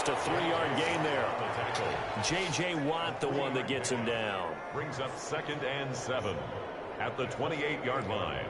Just a 3-yard gain there. J.J. Watt, the one that gets him down. Brings up 2nd and 7 at the 28-yard line.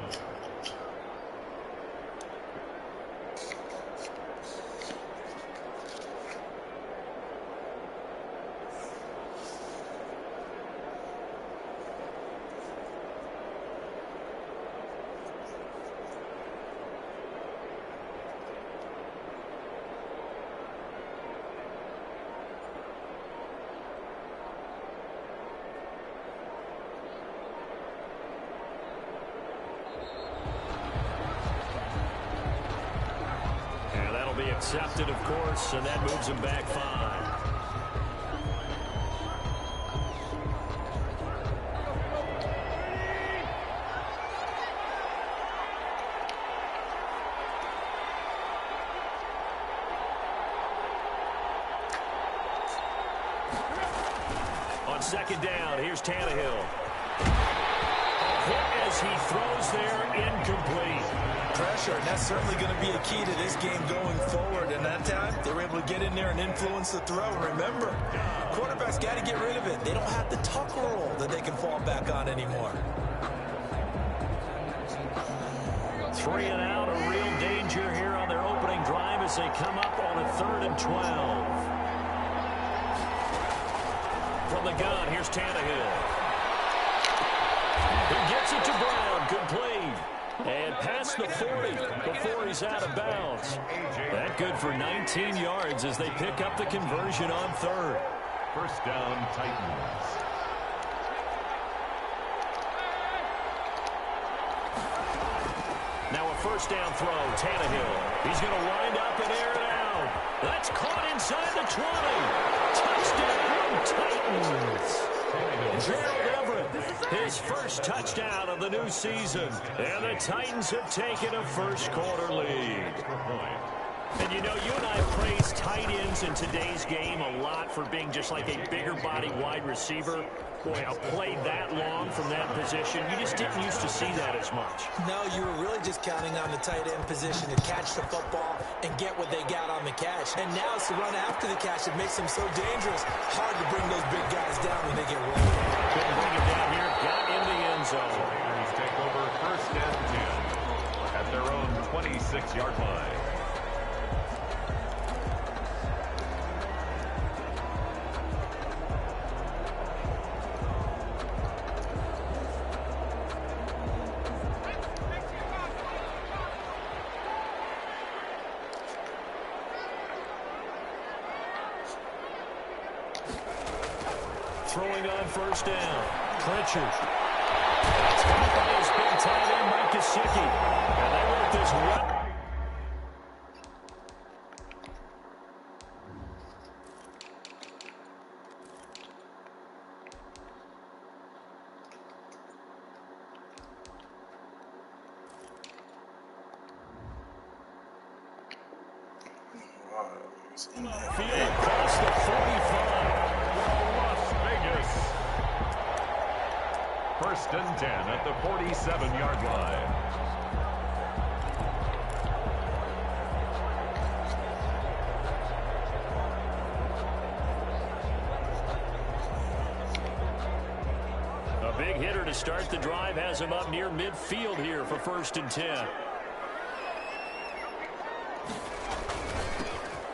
Accepted, of course, and that moves him back 5. On 2nd down, here's Tannehill. Hit as he throws there, incomplete. Pressure, and that's certainly going to be a key to this game going forward. And that time, they were able to get in there and influence the throw. Remember, quarterbacks got to get rid of it. They don't have the tuck roll that they can fall back on anymore. 3 and out, a real danger here on their opening drive as they come up on a 3rd and 12. From the gun, here's Tannehill. He gets it to Brown, complete. And past the 40 before he's out of bounds. That good for 19 yards as they pick up the conversion on 3rd. First down, Titans. Now a first down throw, Tannehill. He's going to wind up and air it out. That's caught inside the 20. Touchdown, Titans. Gerald Everett, his first touchdown of the new season. And the Titans have taken a first-quarter lead. And, you know, you and I praise tight ends in today's game a lot for being just like a bigger-body wide receiver. Boy, a play that long from that position, you just didn't used to see that as much. No, you were really just counting on the tight end position to catch the football and get what they got on the catch. And now it's the run after the catch that makes them so dangerous. Hard to bring those big guys down when they get rolling. Couldn't bring it down here, got in the end zone. Bears take over 1st and 10 at their own 26-yard line. Throwing on first down. Pritchard. That's caught by his big tight end, Mike Gesicki. And they work this well. Field across the 45. First and 10 at the 47-yard line. A big hitter to start the drive has him up near midfield here for 1st and 10.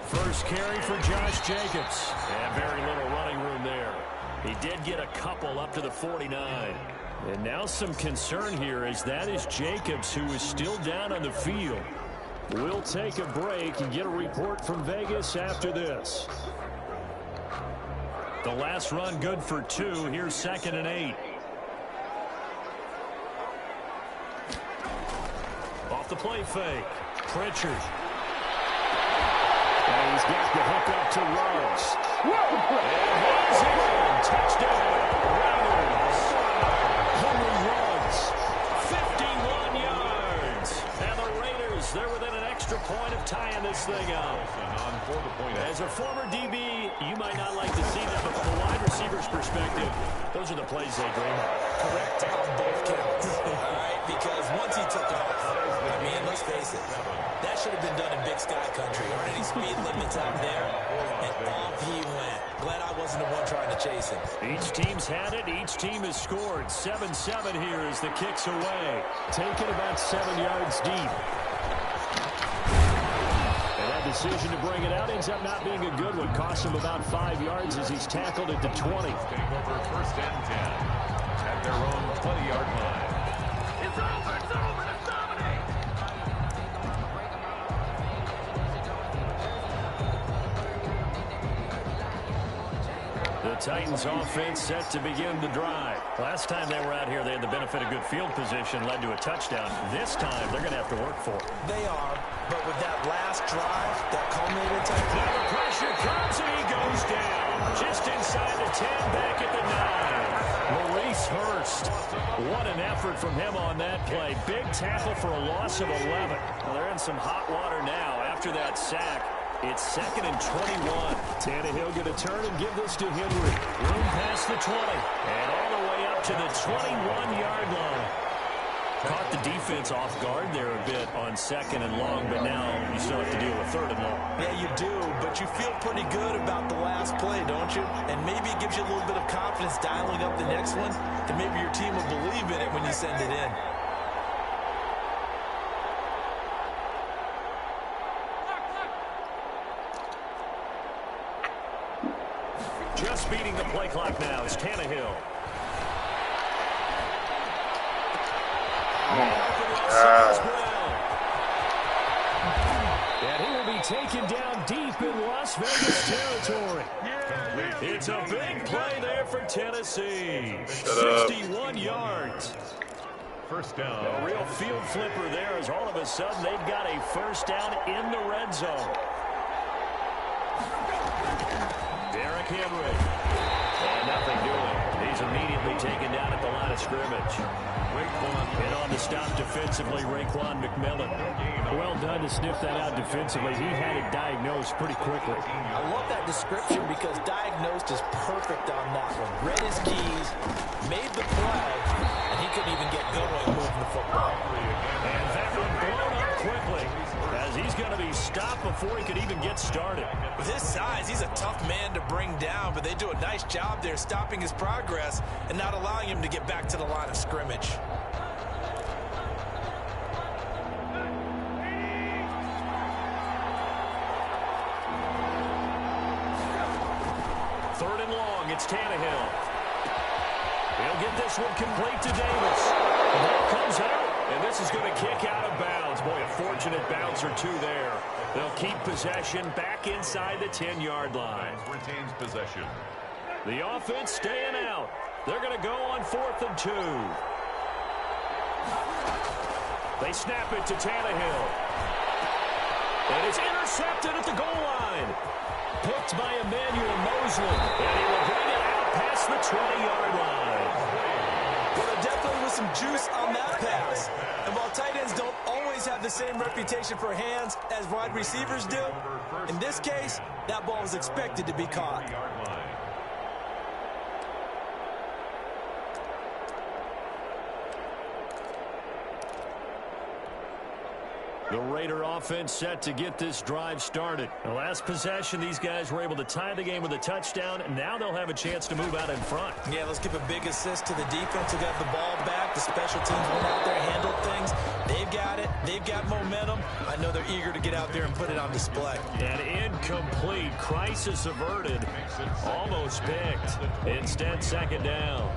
First carry for Josh Jacobs. And very little running room there. He did get a couple up to the 49. And now some concern here as that is Jacobs who is still down on the field. We'll take a break and get a report from Vegas after this. The last run good for 2. Here's 2nd and 8. Off the play fake. Pritchard. And he's got the hook up to Ruggs. And he's in. Touchdown. Raiders. Henry Ruggs. 51 yards. And the Raiders, they're within an extra point of tying this thing up. As a former DB, you might not like to see that, but from a wide receiver's perspective, those are the plays they dream of. Correct on both counts. All right, because once he took off, I mean, let's let's face it, that should have been done in Big Sky Country. Aren't any speed limits out there? And off he went. Glad I wasn't the one trying to chase him. Each team's had it. Each team has scored. 7-7 here as the kick's away. Taken about 7 yards deep. And that decision to bring it out ends up not being a good one. Costs him about 5 yards as he's tackled at the 20. Take over 1st and 10 at their own 20-yard line. It's over. It's over. Let's dominate. The Titans offense set to begin the drive. Last time they were out here, they had the benefit of good field position, led to a touchdown. This time, they're going to have to work for it. They are, but with that last drive, that culminated type. Now the pressure comes and he goes down. Just inside the 10, back at the 9. Maurice Hurst. What an effort from him on that play. Big tackle for a loss of 11. Well, they're in some hot water now after that sack. It's 2nd and 21. Tannehill going to turn and give this to Henry. Room past the 20. And all the way up to the 21-yard line. Caught the defense off guard there a bit on 2nd and long, but now you still have to deal with 3rd and long. Yeah, you do, but you feel pretty good about the last play, don't you? And maybe it gives you a little bit of confidence dialing up the next one, and maybe your team will believe in it when you send it in. Just beating the play clock now is Tannehill. And he will be taken down deep in Las Vegas territory. It's a big play there for Tennessee. 61 yards. 1st down. A real field flipper there as all of a sudden they've got a 1st down in the red zone. Derrick Henry. And nothing doing. He's immediately taken down at the line of scrimmage. And on the stop defensively, Raekwon McMillan. Well done to sniff that out defensively. He had it diagnosed pretty quickly. I love that description because diagnosed is perfect on that one. Read his keys, made the play, and he couldn't even get going moving the football. And that one blown up quickly as he's going to be stopped before he could even get started. With his size, he's a tough man to bring down, but they do a nice job there stopping his progress and not allowing him to get back to the line of scrimmage. Third and long, it's Tannehill. He'll get this one complete to Davis. The ball comes out, and this is going to kick out of bounds. Boy, a fortunate bounce or two there. They'll keep possession back inside the 10-yard line. Retains possession. The offense staying out. They're going to go on 4th and 2. They snap it to Tannehill. And it's intercepted at the goal line. Picked by Emmanuel Mosley. And he will bring it out past the 20-yard line. Well, there definitely was some juice on that pass. And while tight ends don't always have the same reputation for hands as wide receivers do, in this case, that ball was expected to be caught. The Raider offense set to get this drive started. The last possession, these guys were able to tie the game with a touchdown, and now they'll have a chance to move out in front. Yeah, let's give a big assist to the defense who got the ball back. The special teams went out there and handled things. They've got it. They've got momentum. I know they're eager to get out there and put it on display. And incomplete. Crisis averted. Almost picked. Instead, 2nd down.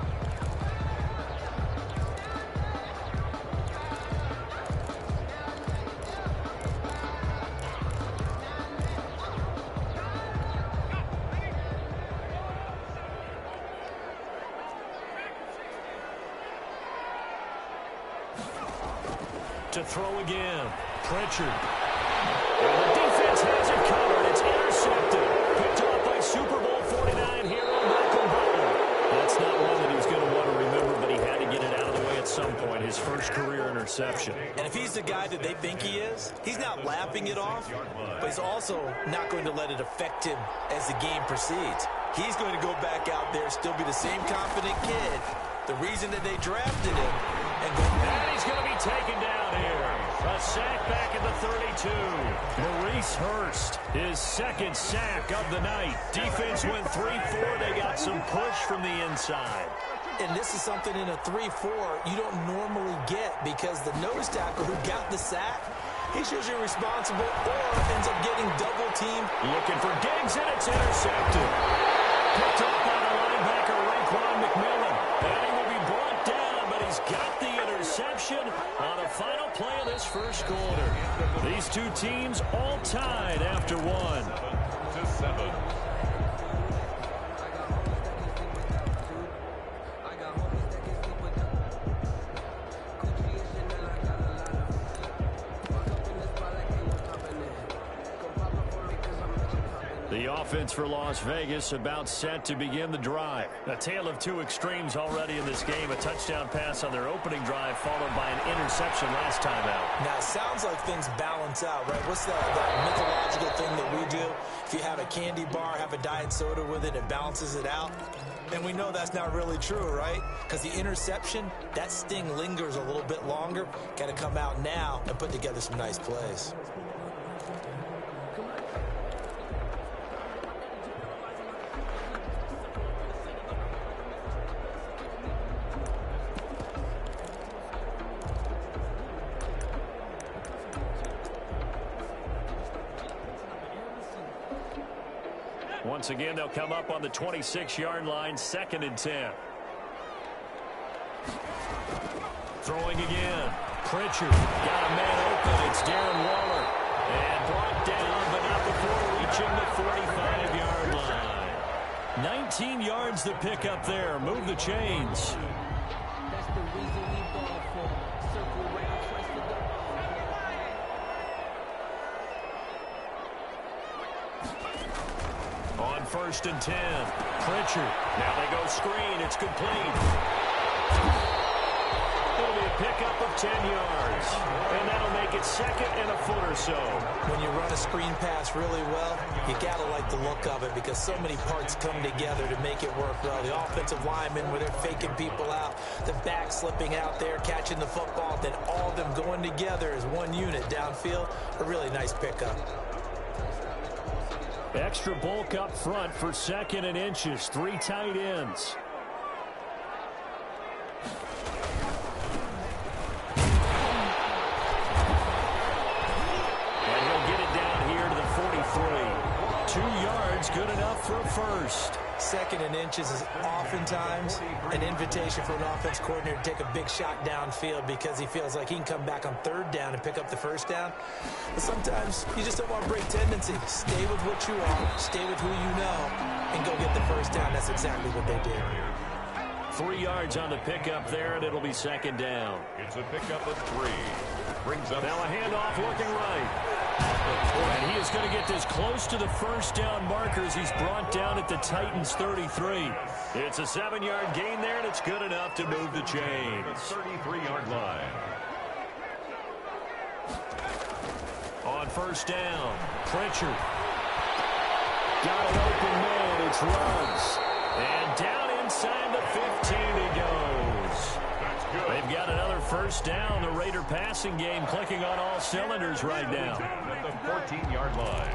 To throw again. Pritchard. And the defense has it covered. It's intercepted. Picked off by Super Bowl 49 hero Malcolm Butler. That's not one that he's going to want to remember, but he had to get it out of the way at some point. His first career interception. And if he's the guy that they think he is, he's not laughing it off, but he's also not going to let it affect him as the game proceeds. He's going to go back out there, still be the same confident kid, the reason that they drafted him, And he's going to be taken down here. A sack back at the 32. Maurice Hurst, his second sack of the night. Defense went 3-4. They got some push from the inside. And this is something in a 3-4 you don't normally get because the nose tackle who got the sack, he's usually responsible or ends up getting double teamed. Looking for Diggs, and it's intercepted. Picked up by the linebacker, Raekwon McMillan. And he will be brought down, but he's got the interception on the final play of this first quarter. These two teams all tied after one. 7-7. The offense for Las Vegas about set to begin the drive. A tale of two extremes already in this game. A touchdown pass on their opening drive followed by an interception last time out. Now, it sounds like things balance out, right? What's that mythological thing that we do? If you have a candy bar, have a diet soda with it, it balances it out. And we know that's not really true, right? Because the interception, that sting lingers a little bit longer. Got to come out now and put together some nice plays. Once again, they'll come up on the 26-yard line, 2nd and 10. Throwing again. Pritchard got a man open. It's Darren Waller. And brought down, but not before reaching the 45-yard line. 19 yards to pick up there. Move the chains. That's the reason we ball for. Circle around, trust the dog. On 1st and 10, Pritchard. Now they go screen. It's complete. It'll be a pickup of 10 yards. And that'll make it 2nd and a foot or so. When you run a screen pass really well, you got to like the look of it because so many parts come together to make it work well. The offensive linemen, where they're faking people out, the back slipping out there, catching the football, then all of them going together as one unit downfield. A really nice pickup. Extra bulk up front for 2nd and inches. 3 tight ends. And he'll get it down here to the 43. 2 yards, good enough for a first. 2nd and inches is oftentimes an invitation for an offense coordinator to take a big shot downfield because he feels like he can come back on 3rd down and pick up the 1st down. But sometimes you just don't want to break tendency. Stay with what you are, stay with who you know, and go get the 1st down. That's exactly what they did. 3 yards on the pickup there, and it'll be 2nd down. It's a pickup of 3. Brings up Now a handoff looking right. And he is going to get this close to the 1st down markers. He's brought down at the Titans 33. It's a 7-yard gain there, and it's good enough to move the chains. the 33-yard line. On 1st down, Pritchard. Got an open man. It's Ruggs. And down inside the 15 he goes. That's good. They've got another 1st down. The Raider passing game clicking on all cylinders right now. Down at the 14-yard line.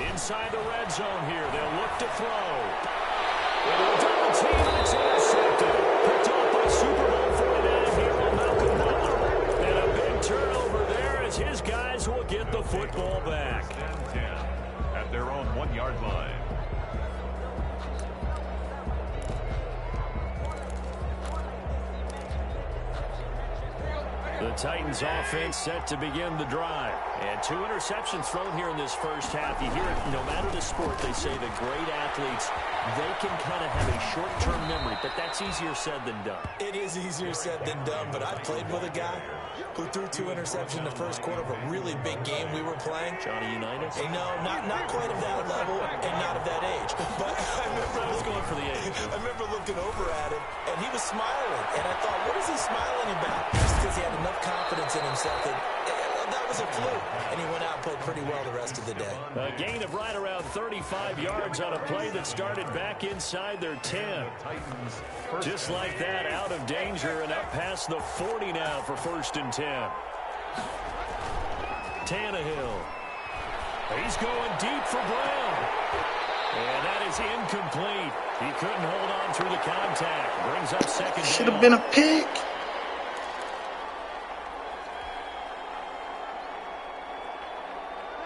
Inside the red zone here. They'll look to throw. Double team, and it's intercepted. Picked off by Super Bowl 49 hero Malcolm Butler. And a big turnover there as his guys will get the football back. 10-10 at their own 1-yard line. The Titans offense set to begin the drive. And 2 interceptions thrown here in this first half. You hear it, no matter the sport, they say that great athletes, they can kind of have a short-term memory, but that's easier said than done. It is easier said than done, but I played with a guy who threw 2 interceptions in the first quarter of a really big game we were playing. Johnny Unitas? Hey, no, not quite of that level and not of that age. But I was going for the age. I remember looking over at him, and he was smiling. And I thought, what is he smiling about? Just because he had enough confidence in himself that was a fluke, and he went out and played pretty well the rest of the day. A gain of right around 35 yards on a play that started back inside their 10. Just like that, out of danger and up past the 40 now for 1st and 10. Tannehill. He's going deep for Brown. And that is incomplete. He couldn't hold on through the contact. Brings up 2nd down. Should have been a pick.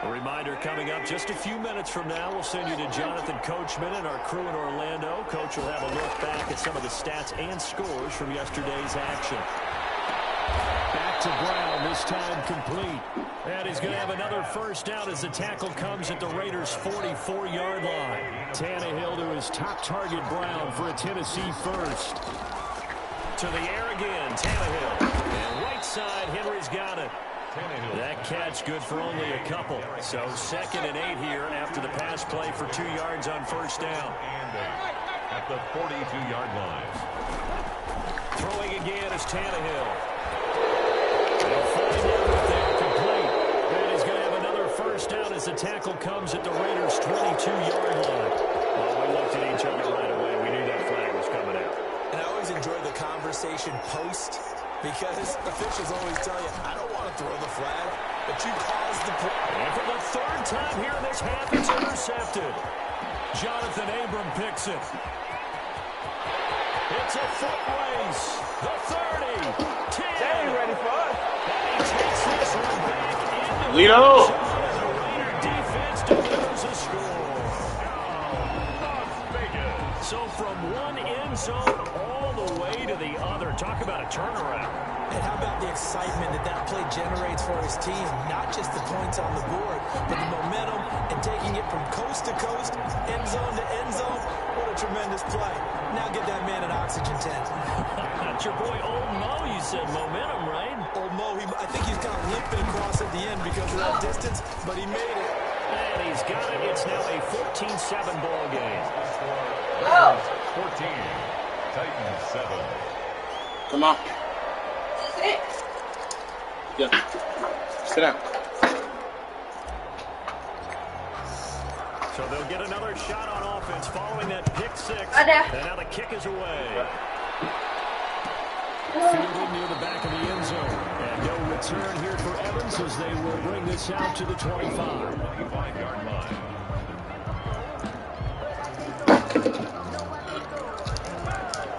A reminder coming up just a few minutes from now. We'll send you to Jonathan Coachman and our crew in Orlando. Coach will have a look back at some of the stats and scores from yesterday's action. Back to Brown, this time complete. And he's going to have another 1st down as the tackle comes at the Raiders' 44-yard line. Tannehill to his top target, Brown, for a Tennessee 1st. To the air again, Tannehill. And right side, Henry's got it. That catch good for only a couple. So 2nd and 8 here after the pass play for 2 yards on 1st down. At the 42-yard line. Throwing again is Tannehill. They'll find Everett there, complete. And he's going to have another 1st down as the tackle comes at the Raiders' 22-yard line. Well, we looked at each other right away. We knew that flag was coming out. And I always enjoy the conversation post, because officials always tell you, I don't want to throw the flag, but you caused the play. And for the 3rd time here in this half, it's intercepted. Jonathan Abram picks it. It's a foot race. The 30, 10. They ain't ready for us. And he takes this one back into Lito. the Raider defense delivers a score. So from one end zone all the way to the other. Talk about a turnaround. And how about the excitement that play generates for his team? Not just the points on the board, but the momentum and taking it from coast to coast, end zone to end zone. What a tremendous play. Now get that man an oxygen tent. That's your boy Old Mo, you said momentum, right? Old Mo, I think he's kind of limping across at the end because of that distance, but he made it. And he's got it. It's now a 14-7 ball game. 14. Titans 7. Come on. Yeah. Sit down. So they'll get another shot on offense following that pick 6. And now the kick is away. Fielded near the back of the end zone. And no return here for Evans as they will bring this out to the 25. 25-yard line.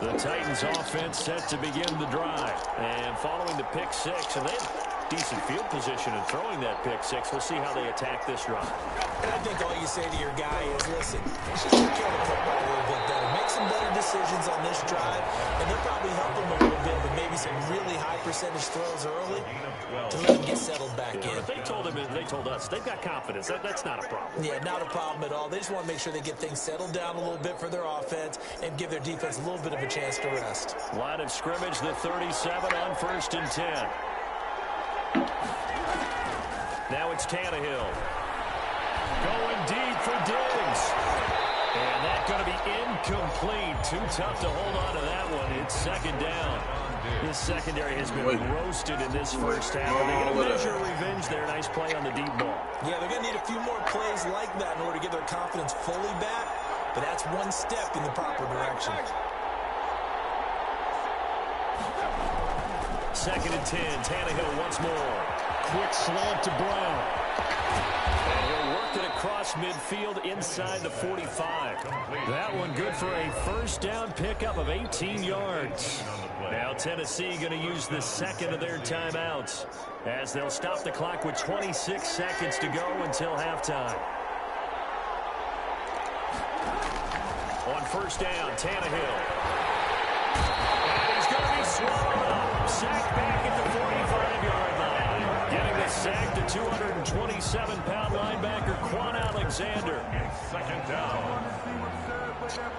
The Titans offense set to begin the drive. And following the pick 6, and they have decent field position in throwing that pick 6. We'll see how they attack this run. I think all you say to your guy is, listen, let's just take care of the football a little bit better. Make some better decisions on this drive, and they'll probably help him a little bit with maybe some really high percentage throws early to let him get settled back in. But they told us they've got confidence. That's not a problem. Yeah, not a problem at all. They just want to make sure they get things settled down a little bit for their offense and give their defense a little bit of a chance to rest. Line of scrimmage, the 37 on 1st and 10. Now it's Tannehill. Going deep for Diggs. And that's going to be incomplete. Too tough to hold on to that one. It's 2nd down. This secondary has been roasted in this first half. They're going to measure revenge there. Nice play on the deep ball. Yeah, they're going to need a few more plays like that in order to get their confidence fully back. But that's one step in the proper direction. 2nd and 10. Tannehill once more. Quick slant to Brown. And he'll work it across midfield inside the 45. That one good for a 1st down pickup of 18 yards. Now Tennessee going to use the 2nd of their timeouts as they'll stop the clock with 26 seconds to go until halftime. On 1st down, Tannehill. And he's going to be swallowed up. Sacked back at the 45-yard line. Getting the sack to 227-pound linebacker Quan Alexander. 2nd down.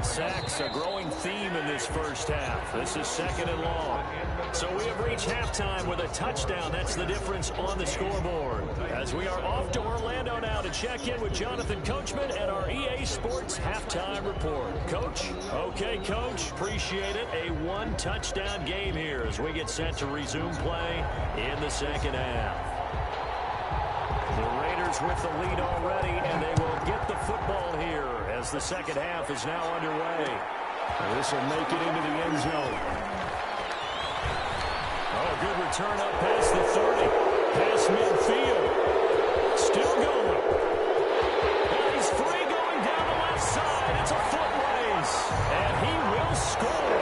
Sacks, a growing theme in this first half. This is 2nd and long. So we have reached halftime with a touchdown. That's the difference on the scoreboard. As we are off to Orlando now to check in with Jonathan Coachman and our EA Sports halftime report. Coach? Okay, Coach. Appreciate it. A 1-touchdown game here as we get set to resume play in the 2nd half. The Raiders with the lead already, and they will get the football here as the second half is now underway. This will make it into the end zone. Oh, good return up past the 30. Past midfield. Still going. And he's free going down the left side. It's a foot race. And he will score.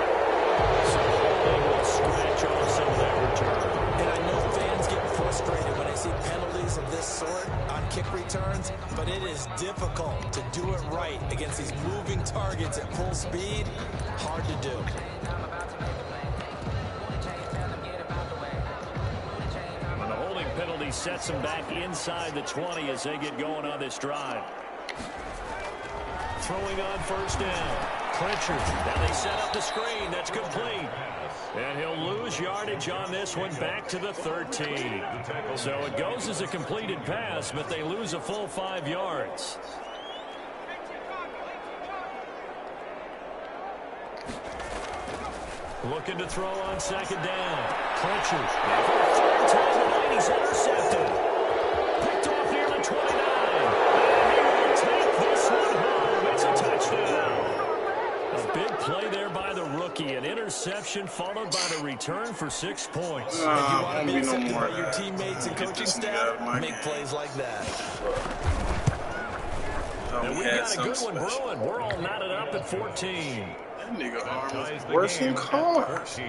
So they will scratch off some of that return. And I know fans get frustrated when they see penalties of this sort on kick returns, but it is difficult to do it right against these moving targets at full speed. Hard to do. And the holding penalty sets them back inside the 20 as they get going on this drive. Throwing on first down. Pritchard. Now they set up the screen. That's complete. And he'll lose yardage on this one back to the 13. So it goes as a completed pass, but they lose a full 5 yards. Looking to throw on second down. Pritchard. For the third time tonight, he's intercepted. Picked off near the 29. And he will take this one home. It's a touchdown. A big play there by the rookie. An interception followed by the return for 6 points. If you want to be accepted by your teammates and coaching staff, make plays like that. And we got a good one brewing. We're all knotted up at 14. That nigga arm is worse than cars.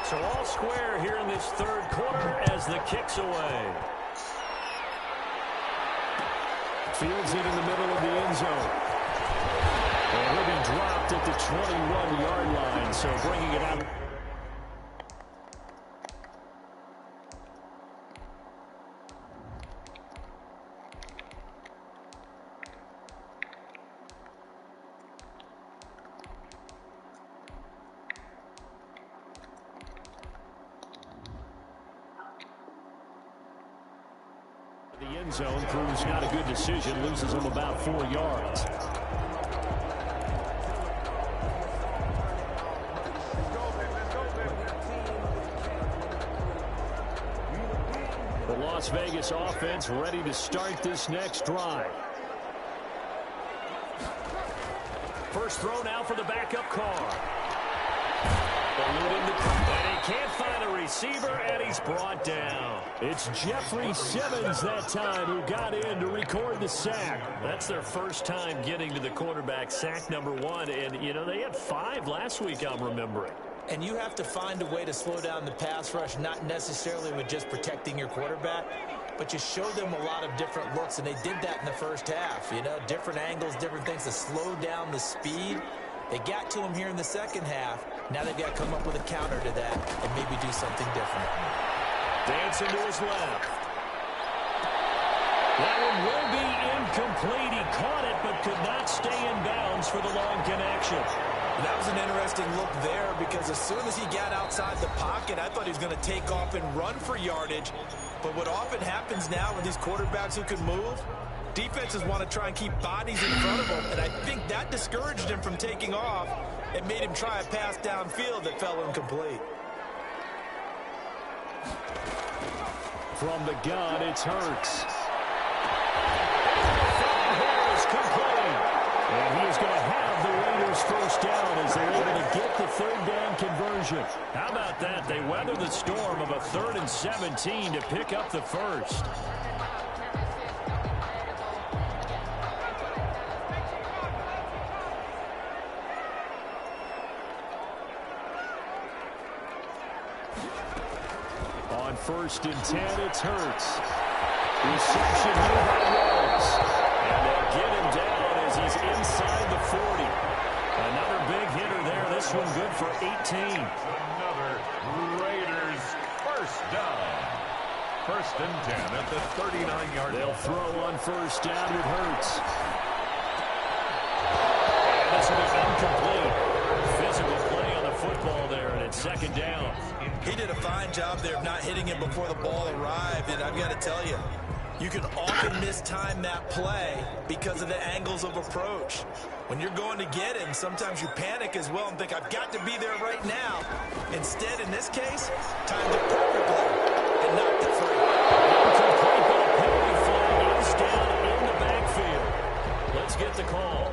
So all square here in this third quarter as the kick's away. Fields it in the middle of the end zone. And he'll be dropped at the 21-yard line, so bringing it out. The end zone proves not a good decision, loses him about 4 yards. The Las Vegas offense ready to start this next drive. First throw now for the backup car. And he can't find a receiver, and he's brought down. It's Jeffrey Simmons that time who got in to record the sack. That's their first time getting to the quarterback, sack number 1. And, you know, they had 5 last week, I'm remembering. And you have to find a way to slow down the pass rush, not necessarily with just protecting your quarterback, but you show them a lot of different looks, and they did that in the first half. You know, different angles, different things to slow down the speed. They got to him here in the second half. Now they've got to come up with a counter to that and maybe do something different. Dancing to his left. That one will be incomplete. He caught it but could not stay in bounds for the long connection. That was an interesting look there because as soon as he got outside the pocket, I thought he was going to take off and run for yardage. But what often happens now with these quarterbacks who can move, defenses want to try and keep bodies in front of them, and I think that discouraged him from taking off and made him try a pass downfield that fell incomplete. From the gun, it's Hurts. Harris complete. And he is going to have the Raiders first down as they're able to get the third down conversion. How about that? They weather the storm of a 3rd and 17 to pick up the first. On 1st and 10, it's Hurts. Reception here by Rhodes. And they'll get him down as he's inside the 40. Another big hitter there. This one good for 18. Another Raiders first down. 1st and 10 at the 39-yard line. They'll throw on first down with Hurts. And this will be incomplete. Physical play on the football there, and it's 2nd down. He did a fine job there of not hitting him before the ball arrived, and I've got to tell you, you can often mistime that play because of the angles of approach. When you're going to get him, sometimes you panic as well and think, I've got to be there right now. Instead, in this case, timed it perfectly and knocked it free. Penalty flag is down in the backfield. Let's get the call.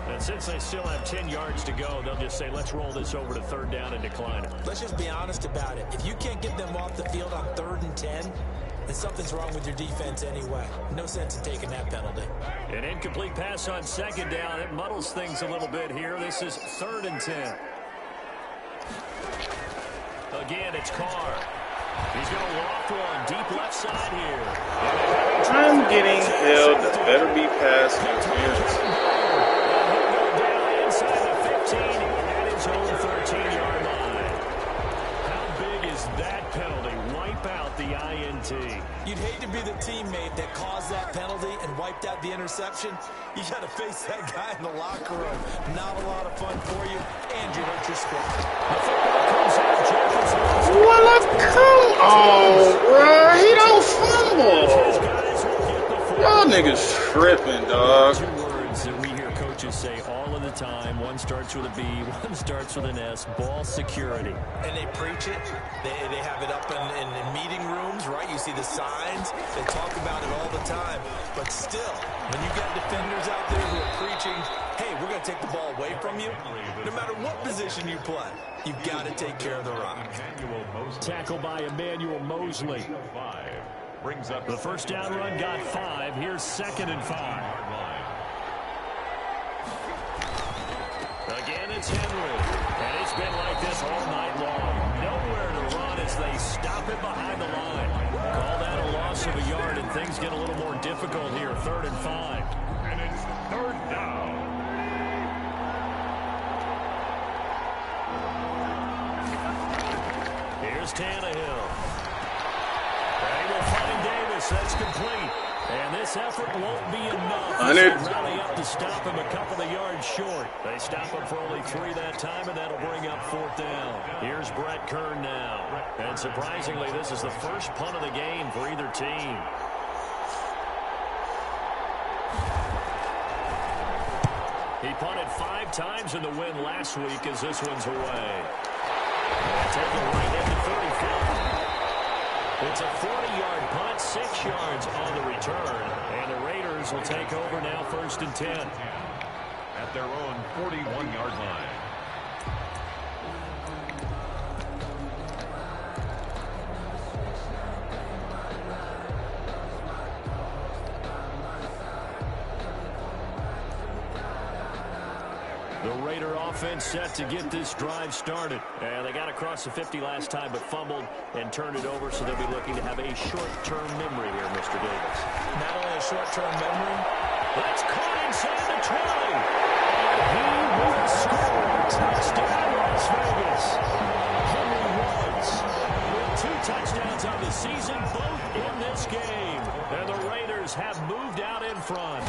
And since they still have 10 yards to go, they'll just say, let's roll this over to third down and decline it. Let's just be honest about it. If you can't get them off the field on 3rd and 10, then something's wrong with your defense anyway. No sense in taking that penalty. An incomplete pass on 2nd down. It muddles things a little bit here. This is 3rd and 10. Again, it's Carr. He's going to loft one deep left side here. I'm getting held. This better be pass interference. Inside the 15 at his own 13-yard line. How big is that penalty? Wipe out the INT. You'd hate to be the teammate that caused that penalty and wiped out the interception. You got to face that guy in the locker room. Not a lot of fun for you, and you hurt your squad. The football comes out. What? Come on, bro. He don't fumble. Y'all niggas tripping, dog. Two words that we hear coaches say all of the time. One starts with a B, one starts with an S. Ball security. And they preach it. They have it up in meeting rooms, right? You see the signs. They talk about it all the time. But still, when you got defenders out there who are preaching, hey, we're going to take the ball away from you, no matter what position you play, you've got to take care of the rock. Tackle by Emmanuel Mosley. Brings up the first down run got 5. Here's 2nd and 5. Again, it's Henry. And it's been like this all night long. Nowhere to run as they stop him behind the line. Call that a loss of a yard, and things get a little more difficult here. 3rd and 5. And it's 3rd down. Here's Tannehill. They will find Davis. That's complete. And this effort won't be enough. Rally up to stop him a couple of yards short. They stop him for only 3 that time, and that'll bring up 4th down. Here's Brett Kern now. And surprisingly, this is the first punt of the game for either team. He punted 5 times in the win last week as this one's away. Take it right into 35. It's a 40-yard punt, 6 yards on the return. And the Raiders will take over now 1st and 10. At their own 41-yard line. The Raider offense set to get this drive started. And they got across the 50 last time but fumbled and turned it over, so they'll be looking to have a short-term memory here, Mr. Davis. Not only a short-term memory. That's caught inside the 20. And he will score. Touchdown, Las Vegas. Henry Ruggs with 2 touchdowns on the season, both in this game. And the Raiders have moved out in front.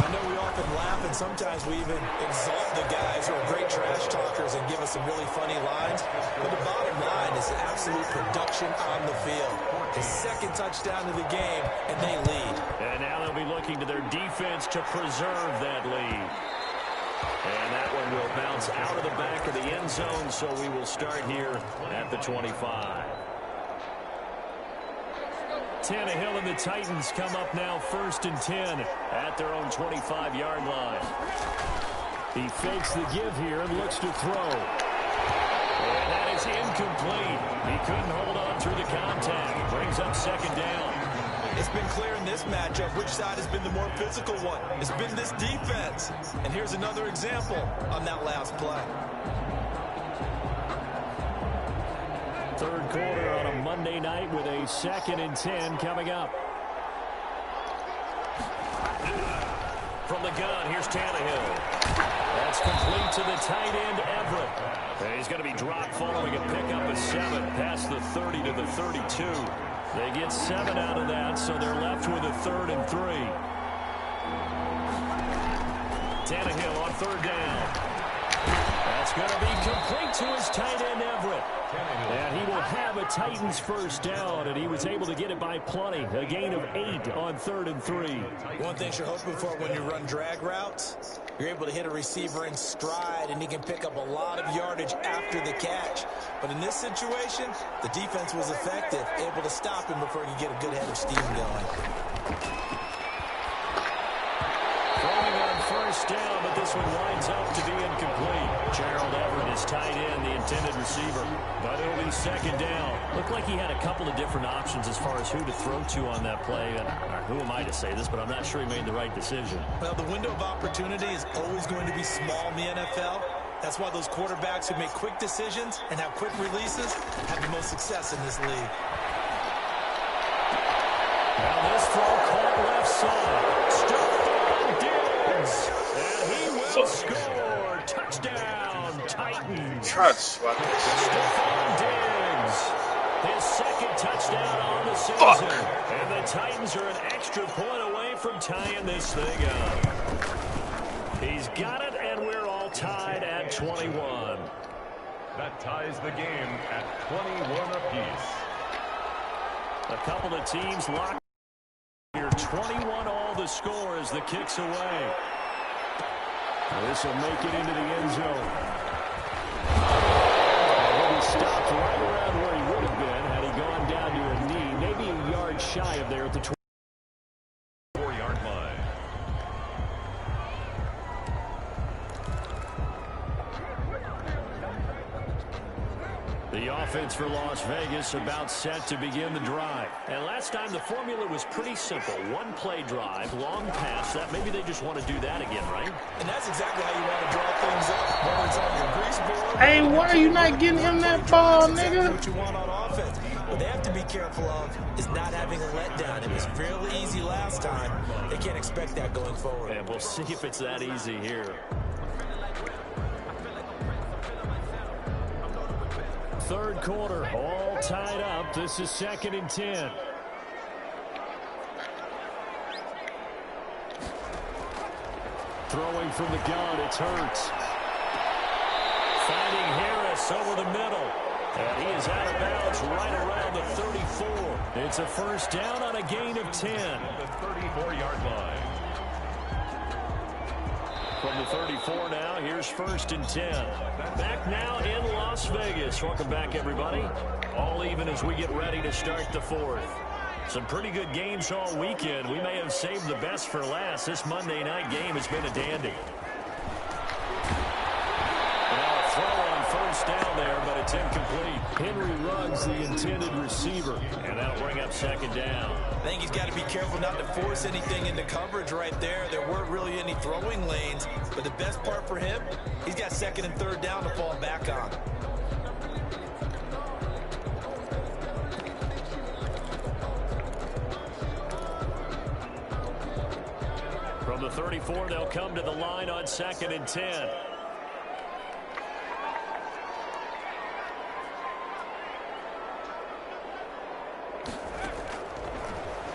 I know we often laugh, and sometimes we even exalt the guys who are great trash talkers and give us some really funny lines. But the bottom line is absolute production on the field. His 2nd touchdown of the game, and they lead. And now they'll be looking to their defense to preserve that lead. And that one will bounce out of the back of the end zone, so we will start here at the 25. Tannehill and the Titans come up now 1st and 10 at their own 25-yard line. He fakes the give here and looks to throw. And that is incomplete. He couldn't hold on through the contact. Brings up 2nd down. It's been clear in this matchup which side has been the more physical one. It's been this defense. And here's another example on that last play. 3rd quarter on a Monday night with a 2nd and 10 coming up. From the gun, here's Tannehill. That's complete to the tight end, Everett. And he's going to be dropped following a pickup of 7 past the 30 to the 32. They get 7 out of that, so they're left with a 3rd and 3. Tannehill on 3rd down. That's It's going to be complete to his tight end, Everett. And he will have a Titans first down, and he was able to get it by plenty. A gain of 8 on 3rd and 3. One thing you're hoping for when you run drag routes, you're able to hit a receiver in stride, and he can pick up a lot of yardage after the catch. But in this situation, the defense was effective, able to stop him before he could get a good head of steam going. Throwing on first down, but this one winds up to be incomplete. Gerald Everett is tight end, the intended receiver. But it'll be second down. Looked like he had a couple of different options as far as who to throw to on that play. And who am I to say this, but I'm not sure he made the right decision. Well, the window of opportunity is always going to be small in the NFL. That's why those quarterbacks who make quick decisions and have quick releases have the most success in this league. Now this throw caught left side. Stephon Diggs. And he will score. Touchdown, Titans. Stephon Diggs. His second touchdown on the season. And the Titans are an extra point away from tying this thing up. He's got it, and we're all tied at 21. That ties the game at 21 apiece. A couple of teams locked here. 21 all the score as the kick's away. This will make it into the end zone. He'll be stopped right around where he would have been had he gone down to a knee, maybe a yard shy of there at the 4-yard line. The offense for Las Vegas about set to begin the drive. And last time the formula was pretty simple. One play drive, long pass. That maybe they just want to do that again, right? And that's exactly how you want to draw things up. Whether it's on your grease board. Hey, why are you not getting him that ball, nigga? What you want on offense. What they have to be careful of is not having a letdown. It was fairly easy last time. They can't expect that going forward. And we'll see if it's that easy here. Third quarter, all tied up. This is 2nd and 10. Throwing from the gun, it's Hurts. Finding Harris over the middle. And he is out of bounds right around the 34. It's a first down on a gain of 10. The 34-yard line. From the 34 now, here's 1st and 10. Back now in Las Vegas. Welcome back, everybody. All even as we get ready to start the 4th. Some pretty good games all weekend. We may have saved the best for last. This Monday night game has been a dandy. Now a throw on first down there, but it's incomplete. Henry Ruggs, the intended receiver, and that'll bring up 2nd down. I think he's got to be careful not to force anything into coverage right there. There weren't really any throwing lanes, but the best part for him, he's got 2nd and 3rd down to fall back on. From the 34, they'll come to the line on 2nd and 10.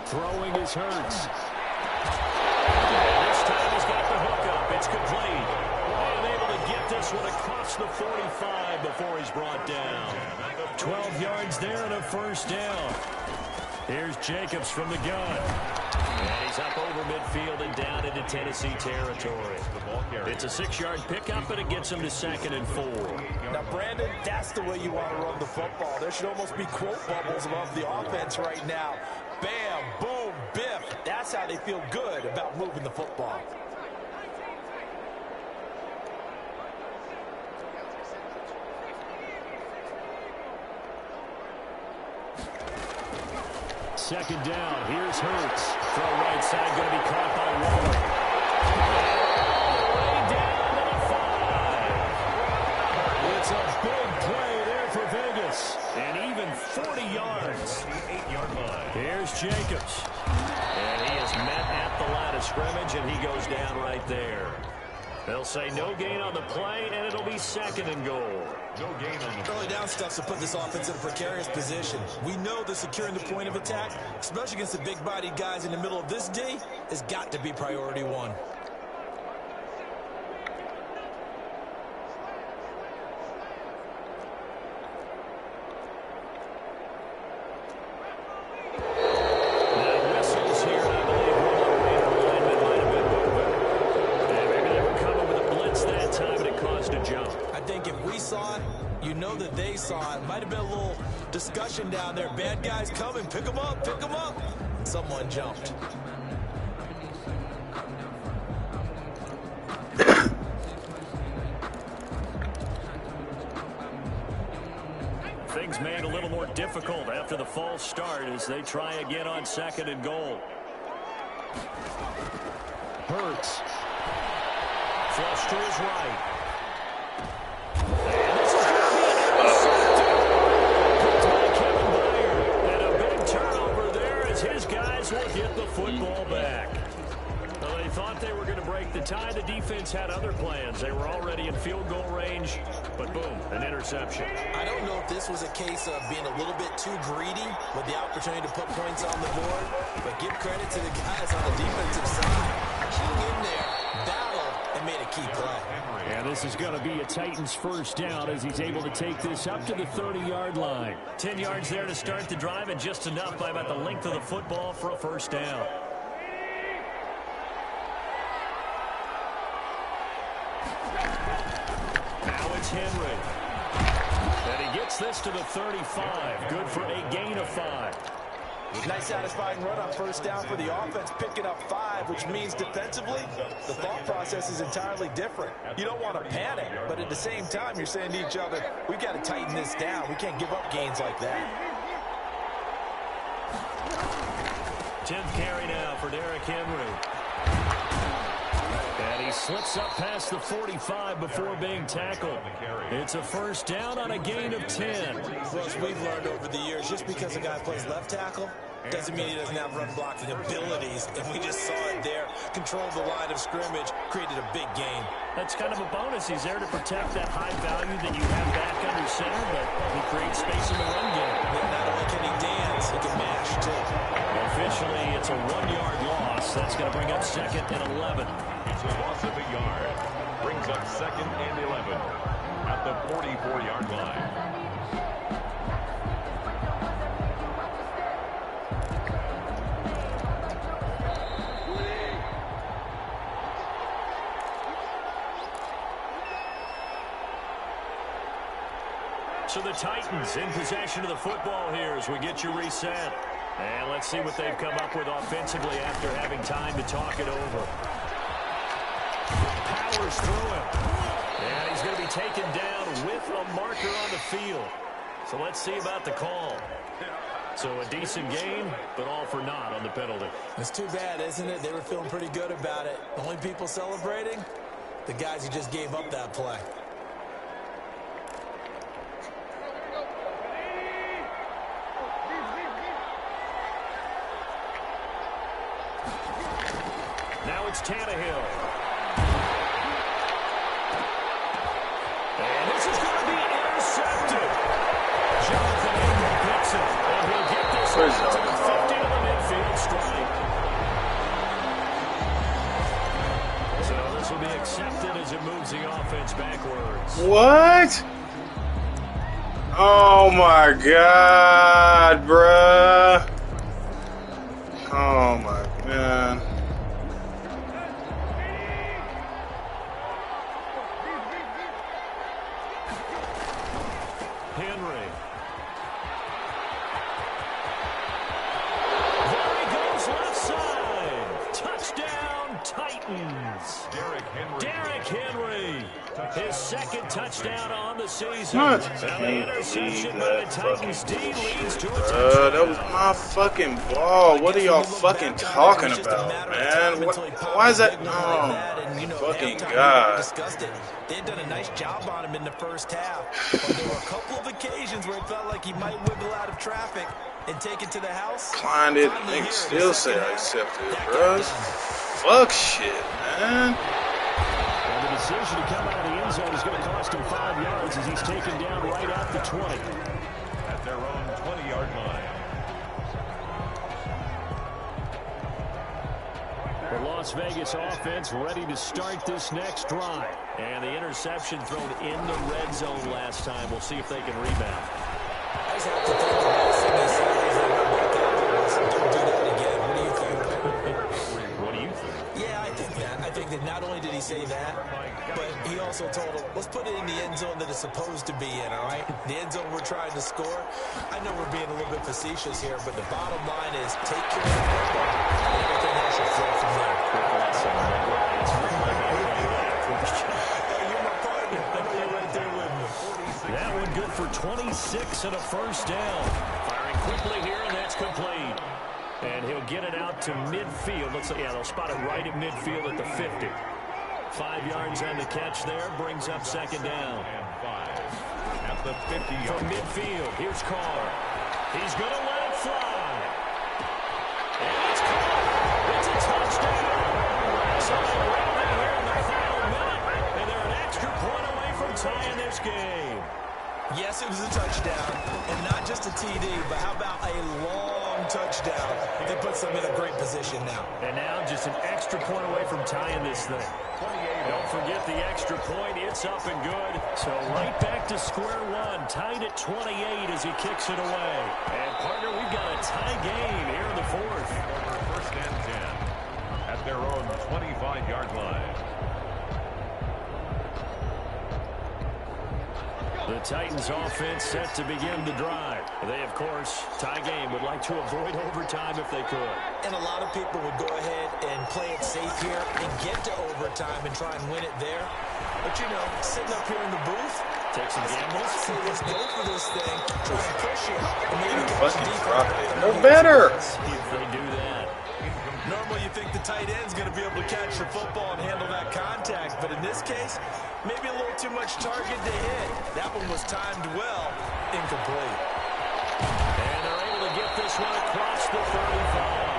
Throwing is Hurts. And this time he's got the hook up. It's complete. And able to get this one across the 45 before he's brought down. 12 yards there and a first down. Here's Jacobs from the gun. And he's up over midfield and down into Tennessee territory. It's a 6-yard pickup, and it gets him to 2nd and 4. Now, Brandon, that's the way you want to run the football. There should almost be quote bubbles above the offense right now. Bam, boom, biff. That's how they feel good about moving the football. Second down. Here's Hurts. Throw right side, going to be caught by Waller. Way down to the 5. It's a big play there for Vegas. And even 40 yards. 8-yard line. Here's Jacobs. And he is met at the line of scrimmage, and he goes down right there. They'll say no gain on the play, and it'll be 2nd and goal. No gain on the Early down stuff to put this offense in a precarious position. We know that securing the point of attack, especially against the big-bodied guys in the middle of this D, has got to be priority 1. jump. I think if we saw it, you know that they saw it. Might have been a little discussion down there. Bad guys coming. Pick them up. Pick them up. Someone jumped. Things made a little more difficult after the false start as they try again on 2nd and goal. Hurts. Flush to his right. And this is going to be intercepted. Picked by Kevin Byard. And a big turnover there as his guys will get the football back. Well, they thought they were going to break the tie. The defense had other plans. They were already in field goal range, but boom, an interception. I don't know if this was a case of being a little bit too greedy with the opportunity to put points on the board, but give credit to the guys on the defensive side. Hung in there, battled, and made a key play. And this is going to be a Titans first down as he's able to take this up to the 30-yard line. 10 yards there to start the drive, and just enough by about the length of the football for a first down. Now it's Henry. And he gets this to the 35. Good for a gain of 5. Nice satisfying run on first down for the offense, picking up 5, which means defensively, the thought process is entirely different. You don't want to panic, but at the same time, you're saying to each other, we've got to tighten this down. We can't give up gains like that. 10th carry now for Derrick Henry. And he slips up past the 45 before being tackled. It's a first down on a gain of 10. Plus, we've learned over the years, just because a guy plays left tackle doesn't mean he doesn't have run blocking abilities. And we just saw it there. Controlled the line of scrimmage, created a big gain. That's kind of a bonus. He's there to protect that high value that you have back under center, but he creates space in the run game. And not only can he dance, he can mash, too. Officially, it's a 1-yard loss. That's going to bring up 2nd and 11. It's a loss of a yard. Brings up 2nd and 11 at the 44-yard line. So the Titans in possession of the football here as we get you reset. And let's see what they've come up with offensively after having time to talk it over. Powers through him. And he's going to be taken down with a marker on the field. So let's see about the call. So a decent gain, but all for naught on the penalty. It's too bad, isn't it? They were feeling pretty good about it. The only people celebrating, the guys who just gave up that play. Now it's Tannehill. And this is going to be intercepted. Jonathan Ingram picks it. And he'll get this to the 50 of the midfield stripe. So this will be accepted as it moves the offense backwards. What? Oh my God, bruh. Oh my God. Henry. There he goes left side. Touchdown, Titans. Derrick Henry. His 2nd touchdown on the season. What? And the interception by the Titans D leads to a touchdown. That was my fucking ball. What are y'all fucking talking about, man? Why is that? Oh, fucking God. They had done a nice job on him in the first half. But there were a couple of occasions where it felt like he might wiggle out of traffic and take it to the house. Declined it. Niggas still say I accepted it, bro. Fuck shit, man. And the decision to come out of the end zone is going to cost him 5 yards as he's taken down right at the 20. At their own 20-yard line. The Las Vegas offense ready to start this next drive. And the interception thrown in the red zone last time. We'll see if they can rebound. I just have to think the last thing they said is they went back out there and said, don't do that again. What do you think? What do you think? Yeah, I think that. I think that not only did he he say that? But he also told him, let's put it in the end zone that it's supposed to be in, all right? The end zone we're trying to score. I know we're being a little bit facetious here, but the bottom line is take care of the football. Everything else will flow from there. Hey, you're my partner. I know you're right there with me. That one good for 26 and a first down. Firing quickly here, and that's complete. And he'll get it out to midfield. Looks like, yeah, they'll spot it right at midfield at the 50. 5 yards on the catch there, brings up second down. And 5 at the 50. From midfield, here's Carr. He's going to let it fly. And it's caught. It's a touchdown. So they're rolling here in the final minute, and they're an extra point away from tying this game. Yes, it was a touchdown, and not just a TD, but how about a long touchdown that puts them in a great position now. And now just an extra point away from tying this thing. Don't forget the extra point. It's up and good. So right back to square one, tied at 28 as he kicks it away. And, partner, we've got a tie game here in the fourth. First and 10 at their own 25-yard line. The Titans offense set to begin the drive. They, of course, tie game, would like to avoid overtime if they could. And a lot of people would go ahead and play it safe here and get to overtime and try and win it there. But, you know, sitting up here in the booth, take some gambles. Let's go for this thing, try and push it, and maybe Fucking drop it. No better. See if they do that. Normally you think the tight end's going to be able to catch the football and handle that contact, but in this case, maybe a little too much target to hit. That one was timed well, incomplete. And they're able to get this one across the 35.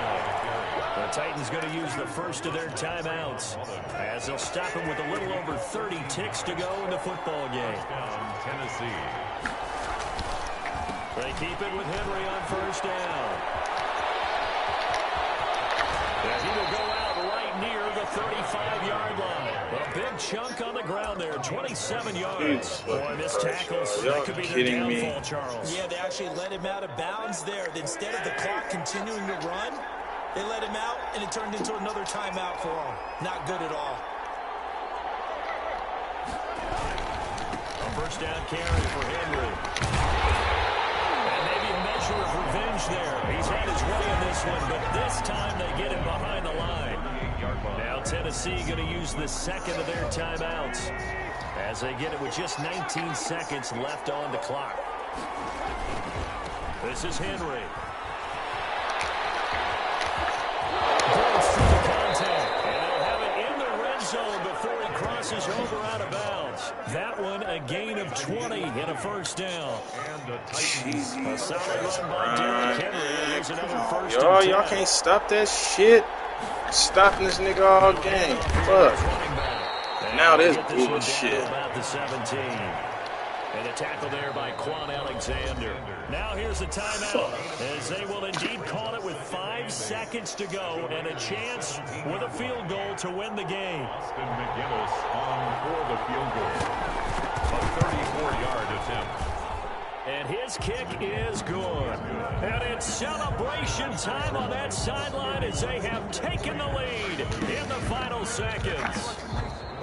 The Titans going to use the first of their timeouts as they'll stop him with a little over 30 ticks to go in the football game. Tennessee. They keep it with Henry on first down. And he will go out right near the 35-yard line. A big chunk on the ground there, 27 yards. Boy, missed tackles. That could be their downfall, Charles. Yeah, they actually let him out of bounds there. Instead of the clock continuing to run, they let him out, and it turned into another timeout for him. Not good at all. A first down carry for Henry. And maybe a measure of revenge there. He's had his way in this one, but this time they get him behind the line. Now Tennessee going to use the second of their timeouts as they get it with just 19 seconds left on the clock. This is Henry. Breaks through the contact, and they'll have it in the red zone before he crosses over out of bounds. That one a gain of 20 and a first down. A solid run by Derrick Henry. Here's another first and 10. Y'all can't stop that shit. Stopping this nigga all game. Fuck. Now this bullshit. About the 17. And a tackle there by Quan Alexander. Now here's a timeout as they will indeed call it with 5 seconds to go and a chance with a field goal to win the game. Austin McGinnis on for the field goal. A 34-yard attempt. And his kick is good. And it's celebration time on that sideline as they have taken the lead in the final seconds.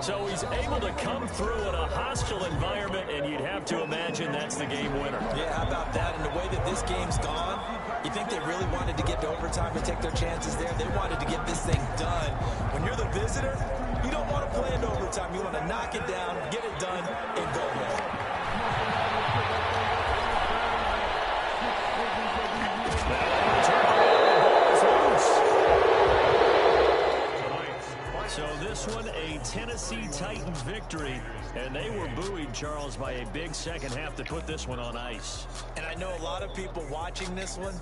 So he's able to come through in a hostile environment, and you'd have to imagine that's the game winner. Yeah, how about that? And the way that this game's gone, you think they really wanted to get to overtime and take their chances there? They wanted to get this thing done. When you're the visitor, you don't want to play into overtime. You want to knock it down, get it done, and go home. So this one, a Tennessee Titans victory, and they were buoyed, Charles, by a big second half to put this one on ice. And I know a lot of people watching this one,